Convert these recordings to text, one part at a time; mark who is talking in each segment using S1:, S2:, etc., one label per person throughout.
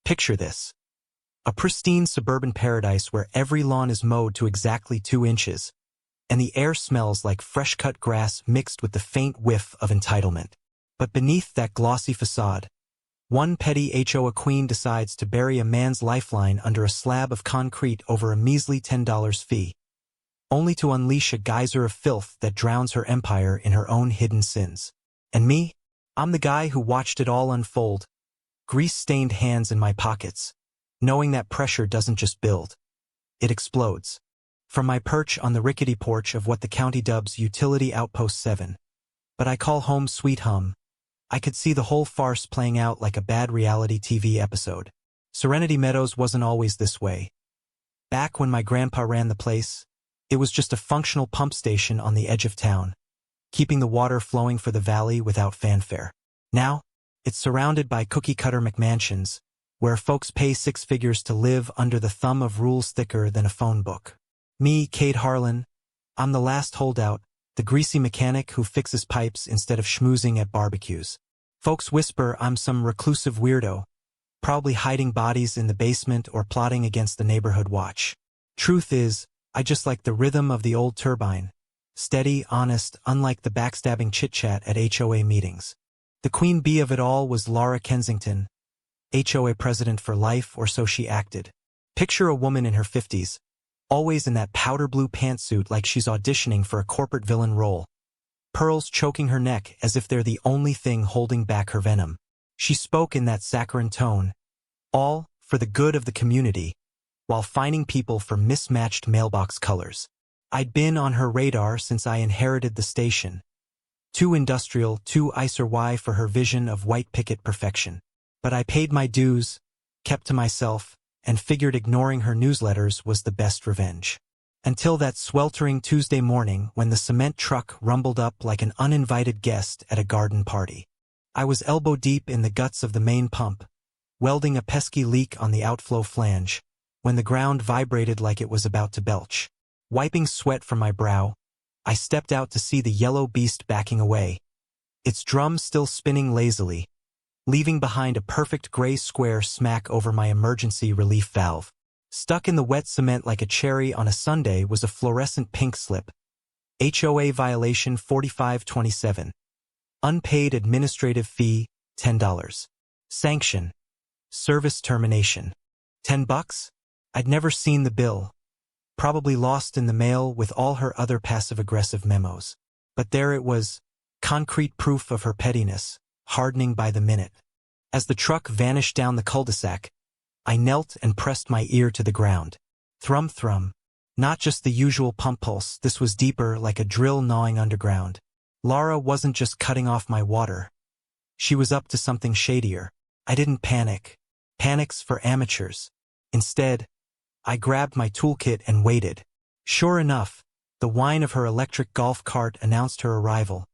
S1: Picture this. A pristine suburban paradise where every lawn is mowed to exactly 2 inches, and the air smells like fresh-cut grass mixed with the faint whiff of entitlement. But beneath that glossy facade, one petty HOA queen decides to bury a man's lifeline under a slab of concrete over a measly $10 fee, only to unleash a geyser of filth that drowns her empire in her own hidden sins. And me? I'm the guy who watched it all unfold, grease-stained hands in my pockets, knowing that pressure doesn't just build, it explodes. From my perch on the rickety porch of what the county dubs Utility Outpost 7, but I call home sweet home, I could see the whole farce playing out like a bad reality TV episode. Serenity Meadows wasn't always this way. Back when my grandpa ran the place, it was just a functional pump station on the edge of town, keeping the water flowing for the valley without fanfare. Now, it's surrounded by cookie-cutter McMansions, where folks pay 6 figures to live under the thumb of rules thicker than a phone book. Me, Cade Harlan, I'm the last holdout, the greasy mechanic who fixes pipes instead of schmoozing at barbecues. Folks whisper I'm some reclusive weirdo, probably hiding bodies in the basement or plotting against the neighborhood watch. Truth is, I just like the rhythm of the old turbine. Steady, honest, unlike the backstabbing chit-chat at HOA meetings. The queen bee of it all was Laura Kensington, HOA president for life, or so she acted. Picture a woman in her 50s, always in that powder blue pantsuit like she's auditioning for a corporate villain role. Pearls choking her neck as if they're the only thing holding back her venom. She spoke in that saccharine tone, all for the good of the community, while fining people for mismatched mailbox colors. I'd been on her radar since I inherited the station. Too industrial, too ICER for her vision of white picket perfection. But I paid my dues, kept to myself, and figured ignoring her newsletters was the best revenge. Until that sweltering Tuesday morning when the cement truck rumbled up like an uninvited guest at a garden party. I was elbow-deep in the guts of the main pump, welding a pesky leak on the outflow flange, when the ground vibrated like it was about to belch. Wiping sweat from my brow, I stepped out to see the yellow beast backing away, its drum still spinning lazily, leaving behind a perfect gray square smack over my emergency relief valve. Stuck in the wet cement like a cherry on a sundae was a fluorescent pink slip. HOA violation 4527. Unpaid administrative fee, $10. Sanction. Service termination. $10? I'd never seen the bill. Probably lost in the mail with all her other passive-aggressive memos. But there it was, concrete proof of her pettiness, hardening by the minute. As the truck vanished down the cul-de-sac, I knelt and pressed my ear to the ground. Thrum thrum. Not just the usual pump pulse, this was deeper, like a drill gnawing underground. Laura wasn't just cutting off my water. She was up to something shadier. I didn't panic. Panic's for amateurs. Instead, I grabbed my toolkit and waited. Sure enough, the whine of her electric golf cart announced her arrival,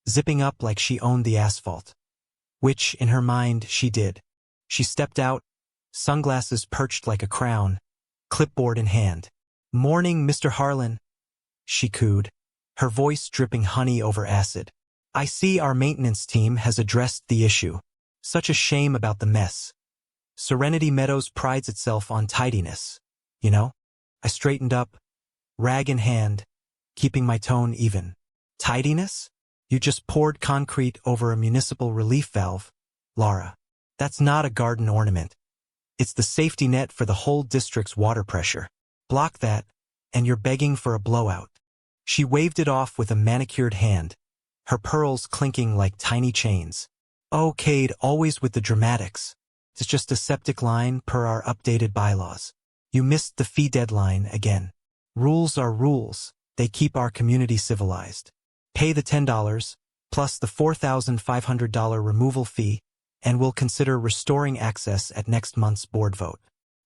S1: zipping up like she owned the asphalt. Which, in her mind, she did. She stepped out, sunglasses perched like a crown, clipboard in hand. "Morning, Mr. Harlan," she cooed, her voice dripping honey over acid. "I see our maintenance team has addressed the issue. Such a shame about the mess. Serenity Meadows prides itself on tidiness, you know?" I straightened up, rag in hand, keeping my tone even. "Tidiness? You just poured concrete over a municipal relief valve, Laura. That's not a garden ornament. It's the safety net for the whole district's water pressure. Block that, and you're begging for a blowout." She waved it off with a manicured hand, her pearls clinking like tiny chains. "Oh, Cade, always with the dramatics. It's just a septic line per our updated bylaws. You missed the fee deadline again. Rules are rules. They keep our community civilized. Pay the $10, plus the $4,500 removal fee, and we'll consider restoring access at next month's board vote.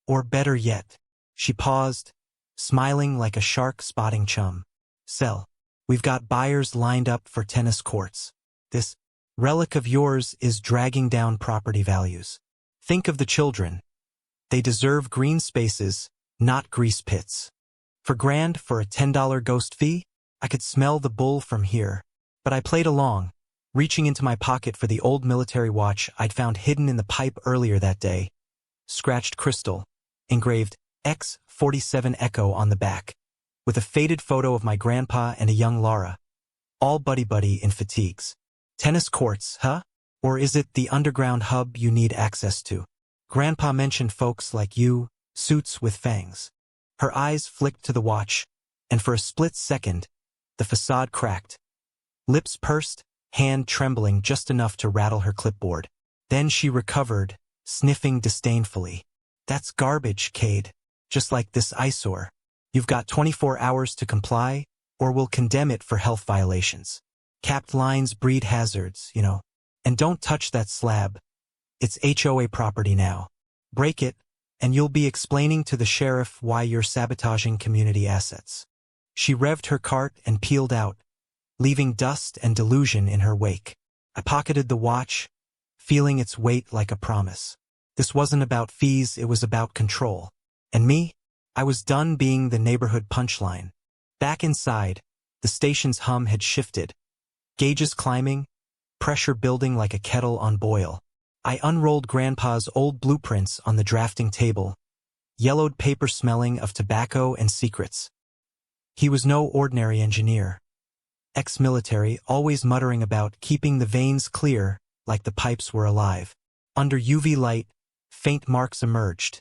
S1: Or better yet." She paused, smiling like a shark spotting chum. "Sell. We've got buyers lined up for tennis courts. This relic of yours is dragging down property values. Think of the children. They deserve green spaces, not grease pits. For a $10 ghost fee? I could smell the bull from here. But I played along, reaching into my pocket for the old military watch I'd found hidden in the pipe earlier that day. scratched crystal, engraved X47 Echo on the back, with a faded photo of my grandpa and a young Laura, all buddy-buddy in fatigues. Tennis courts, huh? Or is it the underground hub you need access to? Grandpa mentioned folks like you, suits with fangs. Her eyes flicked to the watch, and for a split second, the facade cracked. Lips pursed, hand trembling just enough to rattle her clipboard. Then she recovered, sniffing disdainfully. That's garbage, Cade. Just like this eyesore. You've got 24 hours to comply, or we'll condemn it for health violations. Capped lines breed hazards, you know. And don't touch that slab. It's HOA property now. Break it, and you'll be explaining to the sheriff why you're sabotaging community assets. She revved her cart and peeled out, leaving dust and delusion in her wake. I pocketed the watch, feeling its weight like a promise. This wasn't about fees, it was about control. And me? I was done being the neighborhood punchline. Back inside, the station's hum had shifted. Gauges climbing, pressure building like a kettle on boil. I unrolled Grandpa's old blueprints on the drafting table, yellowed paper smelling of tobacco and secrets. He was no ordinary engineer. Ex-military, always muttering about keeping the veins clear like the pipes were alive. Under UV light, faint marks emerged.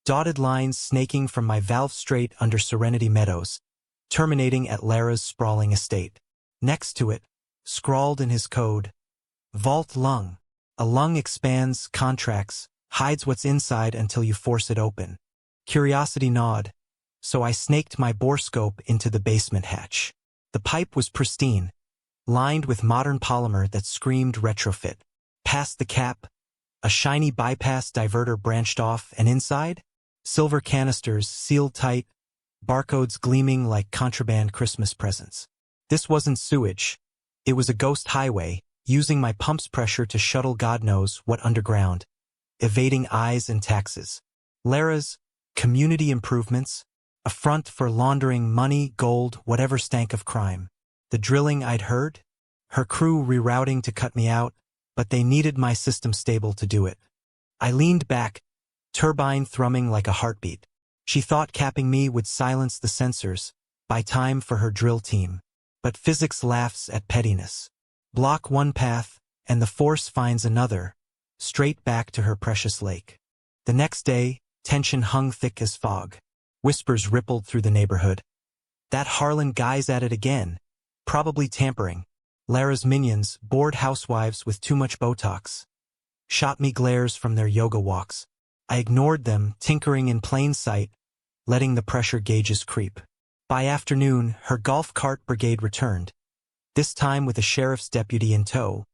S1: Dotted lines snaking from my valve straight under Serenity Meadows, terminating at Lara's sprawling estate. Next to it, scrawled in his code, Vault Lung. A lung expands, contracts, hides what's inside until you force it open. Curiosity gnawed, so I snaked my borescope into the basement hatch. The pipe was pristine, lined with modern polymer that screamed retrofit. Past the cap, a shiny bypass diverter branched off, and inside, silver canisters sealed tight, barcodes gleaming like contraband Christmas presents. This wasn't sewage. It was a ghost highway, using my pump's pressure to shuttle God knows what underground, evading eyes and taxes. Lara's community improvements, a front for laundering money, gold, whatever stank of crime. The drilling I'd heard, her crew rerouting to cut me out, but they needed my system stable to do it. I leaned back, turbine thrumming like a heartbeat. She thought capping me would silence the sensors, buy time for her drill team. But physics laughs at pettiness. Block one path, and the force finds another, straight back to her precious lake. The next day, tension hung thick as fog. Whispers rippled through the neighborhood. That Harlan guy's at it again, probably tampering. Lara's minions, bored housewives with too much Botox, shot me glares from their yoga walks. I ignored them, tinkering in plain sight, letting the pressure gauges creep. By afternoon, her golf cart brigade returned, this time with a sheriff's deputy in tow,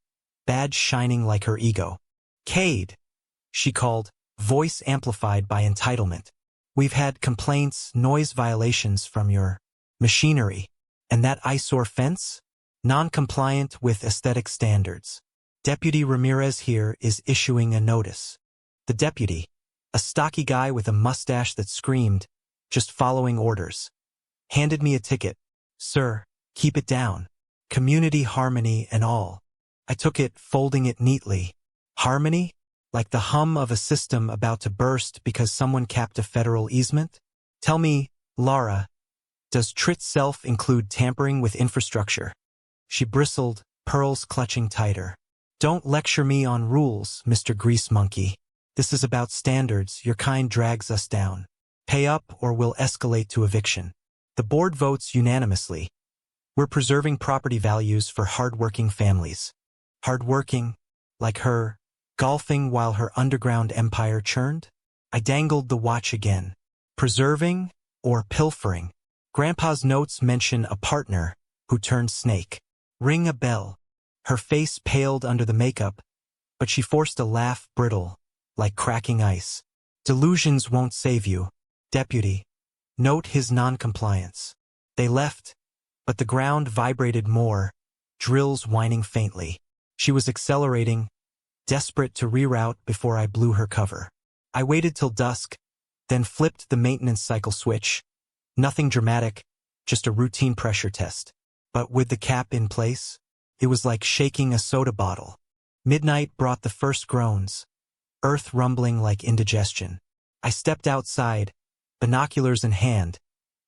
S1: badge shining like her ego. Cade, she called, voice amplified by entitlement. We've had complaints, noise violations from your machinery. And that eyesore fence? Non-compliant with aesthetic standards. Deputy Ramirez here is issuing a notice. The deputy, a stocky guy with a mustache that screamed, just following orders, handed me a ticket. Sir, keep it down. Community harmony and all. I took it, folding it neatly. Harmony? Like the hum of a system about to burst because someone capped a federal easement? Tell me, Lara, does TRIT self include tampering with infrastructure? She bristled, pearls clutching tighter. Don't lecture me on rules, Mr. Grease Monkey. This is about standards. Your kind drags us down. Pay up or we'll escalate to eviction. The board votes unanimously. We're preserving property values for hard-working families. Hard-working, like her, golfing while her underground empire churned? I dangled the watch again. Preserving or pilfering? Grandpa's notes mention a partner who turned snake. Ring a bell. Her face paled under the makeup, but she forced a laugh brittle, like cracking ice. Delusions won't save you, deputy. Note his non-compliance. They left, but the ground vibrated more, drills whining faintly. She was accelerating, desperate to reroute before I blew her cover. I waited till dusk, then flipped the maintenance cycle switch. Nothing dramatic, just a routine pressure test. But with the cap in place, it was like shaking a soda bottle. Midnight brought the first groans. earth rumbling like indigestion. I stepped outside, binoculars in hand,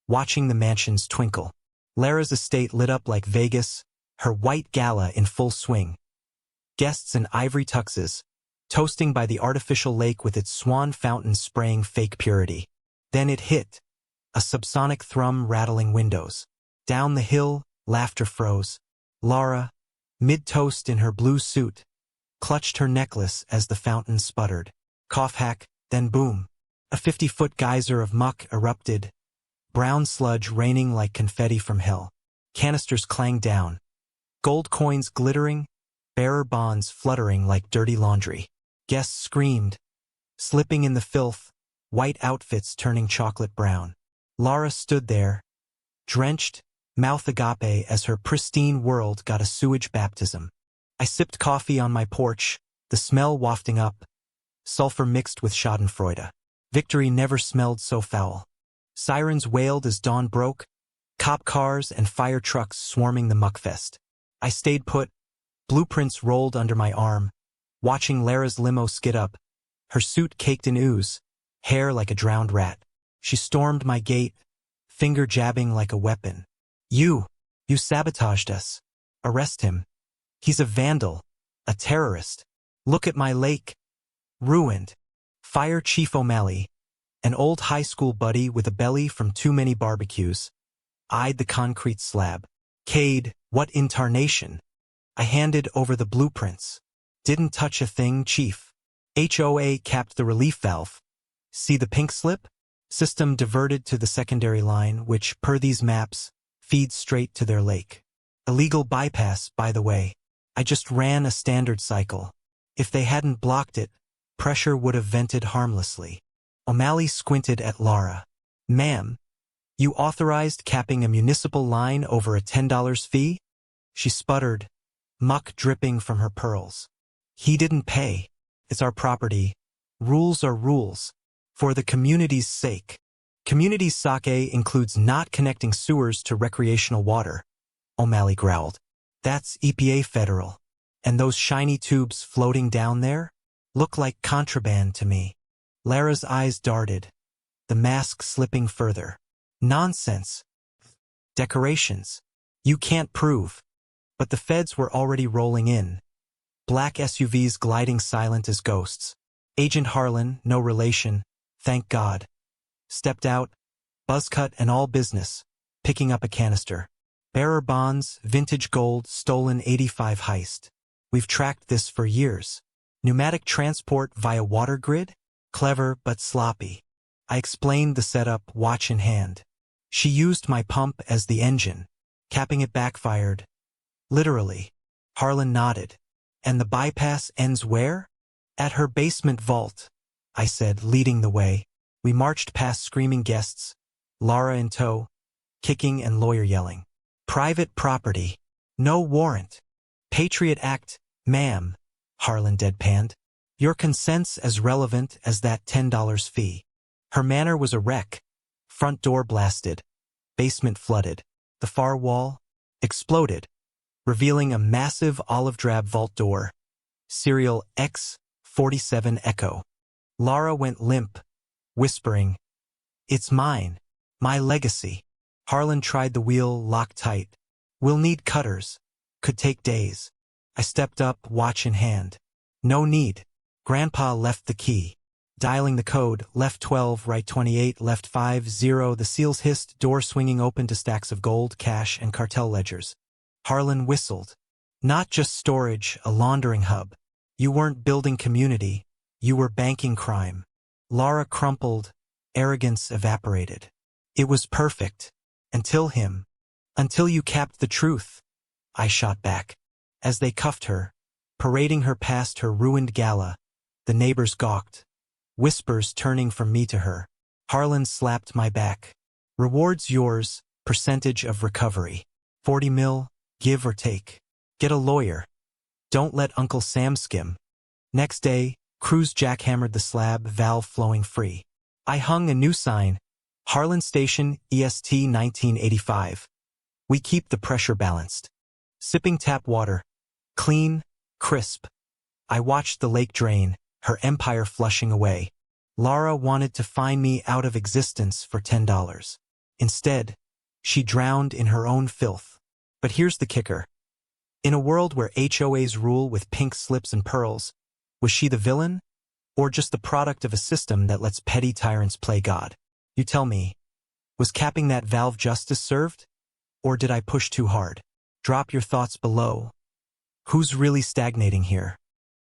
S1: watching the mansions twinkle. Lara's estate lit up like Vegas, her white gala in full swing. Guests in ivory tuxes, toasting by the artificial lake with its swan fountain spraying fake purity. Then it hit, a subsonic thrum rattling windows. Down the hill, laughter froze. Lara, mid-toast in her blue suit, clutched her necklace as the fountain sputtered. Cough hack, then boom. A 50-foot geyser of muck erupted, brown sludge raining like confetti from hell. Canisters clanged down, gold coins glittering, bearer bonds fluttering like dirty laundry. Guests screamed, slipping in the filth, white outfits turning chocolate brown. Lara stood there, drenched, mouth agape as her pristine world got a sewage baptism. I sipped coffee on my porch, the smell wafting up, sulfur mixed with schadenfreude. Victory never smelled so foul. Sirens wailed as dawn broke, cop cars and fire trucks swarming the muckfest. I stayed put, blueprints rolled under my arm, watching Lara's limo skid up, her suit caked in ooze, hair like a drowned rat. She stormed my gate, finger jabbing like a weapon. You sabotaged us. Arrest him. He's a vandal, a terrorist. Look at my lake. Ruined. Fire Chief O'Malley, an old high school buddy with a belly from too many barbecues, eyed the concrete slab. Cade, what intarnation? I handed over the blueprints. Didn't touch a thing, Chief. HOA capped the relief valve. See the pink slip? System diverted to the secondary line, which, per these maps, feeds straight to their lake. Illegal bypass, by the way. I just ran a standard cycle. If they hadn't blocked it, pressure would have vented harmlessly. O'Malley squinted at Lara. Ma'am, you authorized capping a municipal line over a $10 fee? She sputtered, muck dripping from her pearls. He didn't pay. It's our property. Rules are rules. For the community's sake. Community's sake includes not connecting sewers to recreational water, O'Malley growled. That's EPA federal. And those shiny tubes floating down there look like contraband to me. Lara's eyes darted, the mask slipping further. Nonsense. Decorations. You can't prove. But the feds were already rolling in. Black SUVs gliding silent as ghosts. Agent Harlan, no relation, thank God, stepped out, buzzcut and all business, picking up a canister. Bearer bonds, vintage gold, stolen 85 heist. We've tracked this for years. Pneumatic transport via water grid? Clever but sloppy. I explained the setup, watch in hand. She used my pump as the engine. Capping it backfired. Literally. Harlan nodded. And the bypass ends where? At her basement vault, I said, leading the way. We marched past screaming guests, Lara in tow, kicking and lawyer yelling. Private property. No warrant. Patriot Act, ma'am, Harlan deadpanned. Your consent's as relevant as that $10 fee. Her manner was a wreck. Front door blasted. Basement flooded. The far wall exploded, revealing a massive olive drab vault door. Serial X47 Echo. Lara went limp, whispering, It's mine. My legacy. Harlan tried the wheel, locked tight. We'll need cutters. Could take days. I stepped up, watch in hand. No need. Grandpa left the key. Dialing the code, left 12, right 28, left 50, the seals hissed, door swinging open to stacks of gold, cash, and cartel ledgers. Harlan whistled. Not just storage, a laundering hub. You weren't building community. You were banking crime. Lara crumpled. Arrogance evaporated. It was perfect. Until him. Until you capped the truth. I shot back. As they cuffed her, parading her past her ruined gala, the neighbors gawked. Whispers turning from me to her. Harlan slapped my back. Rewards yours, percentage of recovery. 40 mil, give or take. Get a lawyer. Don't let Uncle Sam skim. Next day, crews jackhammered the slab, valve flowing free. I hung a new sign. Harlan Station, EST 1985. We keep the pressure balanced. Sipping tap water. Clean, crisp. I watched the lake drain, her empire flushing away. Lara wanted to fine me out of existence for $10. Instead, she drowned in her own filth. But here's the kicker. In a world where HOAs rule with pink slips and pearls, was she the villain? Or just the product of a system that lets petty tyrants play God? You tell me, was capping that valve justice served? Or did I push too hard? Drop your thoughts below. Who's really stagnating here?